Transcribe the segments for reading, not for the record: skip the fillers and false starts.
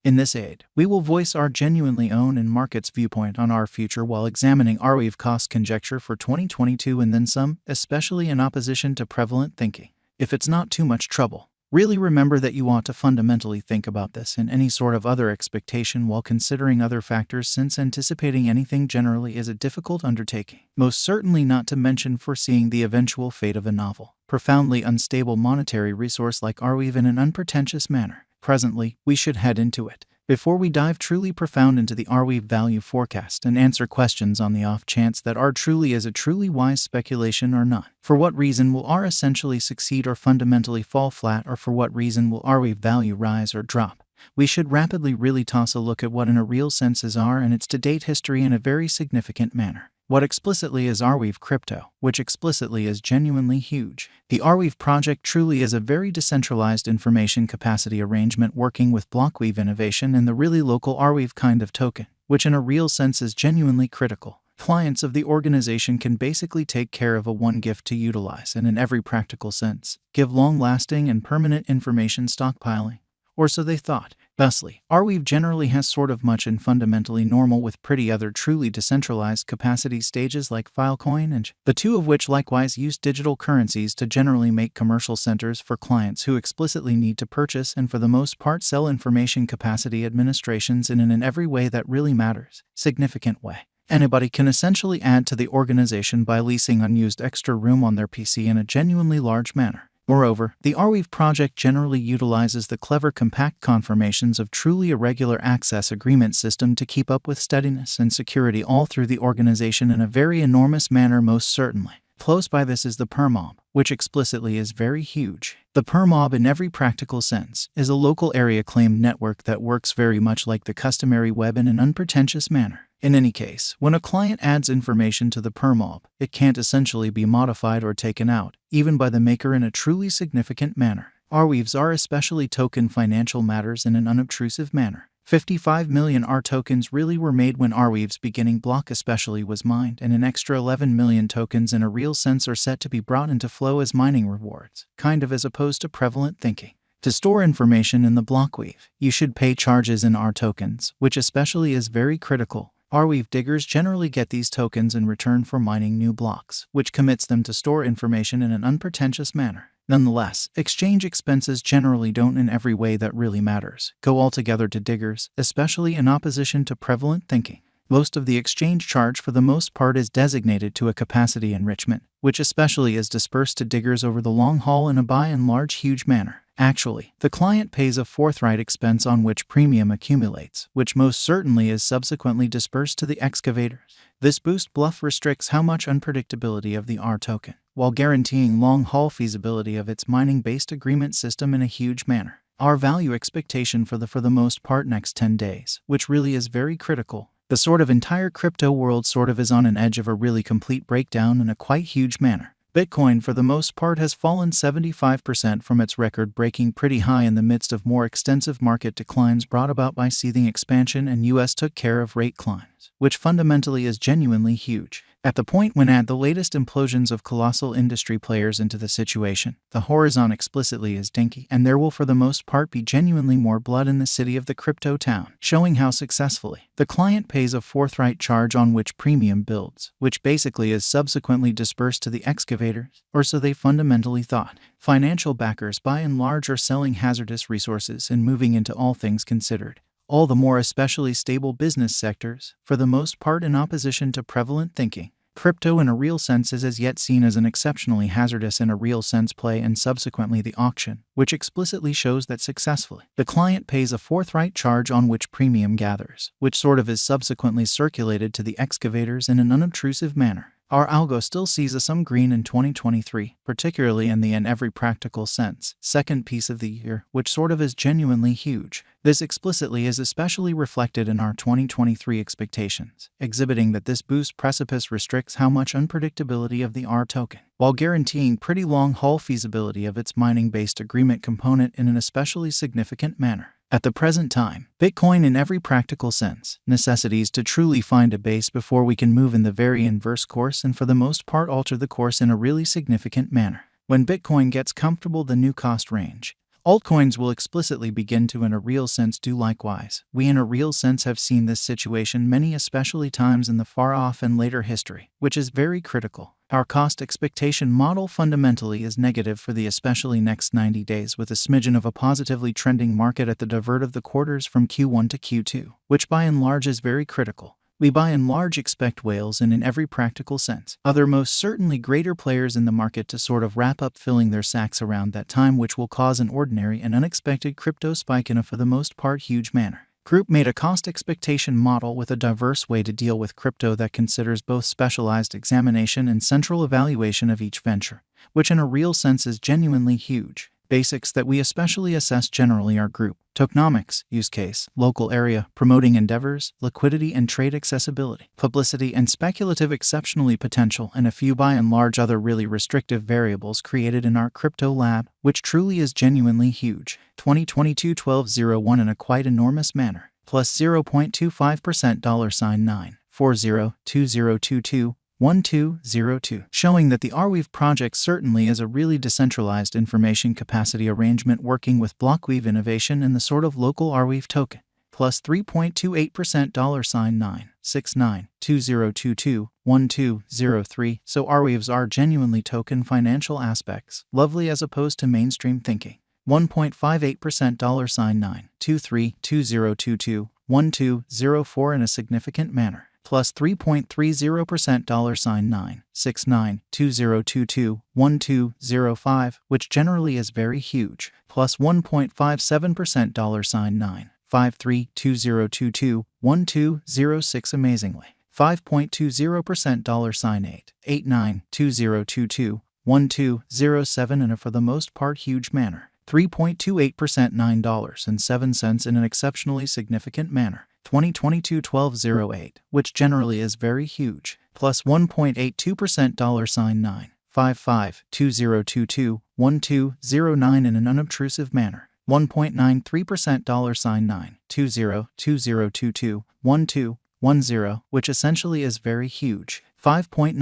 In this aid, we will voice our genuinely own and market's viewpoint on our future while examining Arweave cost conjecture for 2022 and then some, especially in opposition to prevalent thinking. If it's not too much trouble, really remember that you ought to fundamentally think about this and any sort of other expectation while considering other factors, since anticipating anything generally is a difficult undertaking, most certainly not to mention foreseeing the eventual fate of a novel, profoundly unstable monetary resource like Arweave in an unpretentious manner. Presently, we should head into it. Before we dive truly profound into the Arweave value forecast and answer questions on the off chance that R truly is a truly wise speculation or not. For what reason will R essentially succeed or fundamentally fall flat, or for what reason will Arweave value rise or drop? We should rapidly really toss a look at what in a real sense is R and its to-date history in a very significant manner. What explicitly is Arweave crypto, which explicitly is genuinely huge. The Arweave project truly is a very decentralized information capacity arrangement working with Blockweave innovation and the really local Arweave kind of token, which in a real sense is genuinely critical. Clients of the organization can basically take care of a one gift to utilize and in every practical sense, give long-lasting and permanent information stockpiling. Or so they thought. Thusly, Arweave generally has sort of much and fundamentally normal with pretty other truly decentralized capacity stages like Filecoin and the two of which likewise use digital currencies to generally make commercial centers for clients who explicitly need to purchase and for the most part sell information capacity administrations in every way that really matters, significant way. Anybody can essentially add to the organization by leasing unused extra room on their PC in a genuinely large manner. Moreover, the Arweave project generally utilizes the clever compact conformations of truly irregular access agreement system to keep up with steadiness and security all through the organization in a very enormous manner, most certainly. Close by this is the permob, which explicitly is very huge. The permob in every practical sense is a local area claimed network that works very much like the customary web in an unpretentious manner. In any case, when a client adds information to the permob, it can't essentially be modified or taken out, even by the maker in a truly significant manner. Arweaves are especially token financial matters in an unobtrusive manner. 55 million R tokens really were made when Arweave's beginning block especially was mined, and an extra 11 million tokens in a real sense are set to be brought into flow as mining rewards, kind of as opposed to prevalent thinking. To store information in the Blockweave, you should pay charges in R tokens, which especially is very critical. Arweave diggers generally get these tokens in return for mining new blocks, which commits them to store information in an unpretentious manner. Nonetheless, exchange expenses generally don't in every way that really matters go altogether to diggers, especially in opposition to prevalent thinking. Most of the exchange charge for the most part is designated to a capacity enrichment, which especially is dispersed to diggers over the long haul in a by and large huge manner. Actually, the client pays a forthright expense on which premium accumulates, which most certainly is subsequently dispersed to the excavators. This boost bluff restricts how much unpredictability of the R token, while guaranteeing long-haul feasibility of its mining-based agreement system in a huge manner. Our value expectation for the most part next 10 days, which really is very critical. The sort of entire crypto world sort of is on an edge of a really complete breakdown in a quite huge manner. Bitcoin for the most part has fallen 75% from its record-breaking pretty high in the midst of more extensive market declines brought about by seething expansion, and US took care of rate climbs, which fundamentally is genuinely huge. At the point when add the latest implosions of colossal industry players into the situation, the horizon explicitly is dinky, and there will for the most part be genuinely more blood in the city of the crypto town, showing how successfully the client pays a forthright charge on which premium builds, which basically is subsequently dispersed to the excavators, or so they fundamentally thought. Financial backers by and large are selling hazardous resources and moving into all things considered, all the more especially stable business sectors, for the most part in opposition to prevalent thinking. Crypto in a real sense is as yet seen as an exceptionally hazardous in a real sense play, and subsequently the auction, which explicitly shows that successfully the client pays a forthright charge on which premium gathers, which sort of is subsequently circulated to the excavators in an unobtrusive manner. Our algo still sees some green in 2023, particularly in the in every practical sense second piece of the year, which sort of is genuinely huge. This explicitly is especially reflected in our 2023 expectations, exhibiting that this boost precipice restricts how much unpredictability of the R token, while guaranteeing pretty long-haul feasibility of its mining-based agreement component in an especially significant manner. At the present time, Bitcoin in every practical sense necessitates to truly find a base before we can move in the very inverse course and for the most part alter the course in a really significant manner. When Bitcoin gets comfortable the new cost range, Altcoins will explicitly begin to in a real sense do likewise. We in a real sense have seen this situation many especially times in the far off and later history, which is very critical. Our cost expectation model fundamentally is negative for the especially next 90 days with a smidgen of a positively trending market at the divert of the quarters from Q1 to Q2, which by and large is very critical. We by and large expect whales and in every practical sense, other most certainly greater players in the market to sort of wrap up filling their sacks around that time, which will cause an ordinary and unexpected crypto spike in a for the most part huge manner. Group made a cost expectation model with a diverse way to deal with crypto that considers both specialized examination and central evaluation of each venture, which in a real sense is genuinely huge. Basics that we especially assess generally are group, tokenomics, use case, local area, promoting endeavors, liquidity and trade accessibility, publicity and speculative exceptionally potential, and a few by and large other really restrictive variables created in our crypto lab, which truly is genuinely huge. 2022 1201 in a quite enormous manner, plus 0.25% $9 402022 1202, showing that the Arweave project certainly is a really decentralized information capacity arrangement working with Blockweave innovation and the sort of local Arweave token, plus 3.28% $9 692022 1203. So Arweaves are genuinely token financial aspects, lovely as opposed to mainstream thinking. 1.58% $9 232022 1204 in a significant manner, plus 3.30% $9 692022 1205, which generally is very huge, plus 1.57% $9 532022 1206 amazingly, 5.20% $8 892022 1207 in a for the most part huge manner, 3.28% $9.07 in an exceptionally significant manner. 2022 1208, which generally is very huge, plus 1.82% $9 552022 1209 in an unobtrusive manner, 1.93% $9 202022 1210, which essentially is very huge, 5.90%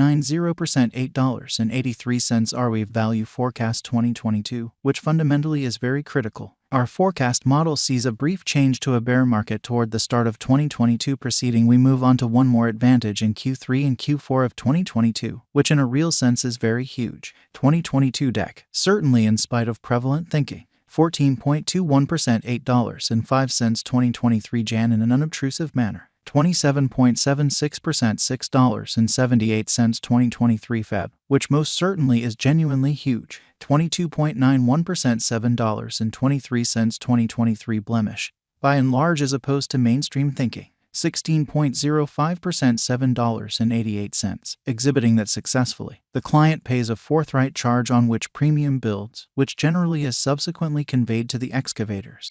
$8.83 Arweave value forecast 2022, which fundamentally is very critical. Our forecast model sees a brief change to a bear market toward the start of 2022 preceding we move on to one more advantage in Q3 and Q4 of 2022, which in a real sense is very huge. 2022 deck, certainly in spite of prevalent thinking. 14.21% $8.05 2023 Jan in an unobtrusive manner. 27.76% $6.78 2023 Feb, which most certainly is genuinely huge. 22.91% $7.23 2023 Blemish, by and large as opposed to mainstream thinking. 16.05% $7.88, exhibiting that successfully, the client pays a forthright charge on which premium builds, which generally is subsequently conveyed to the excavators.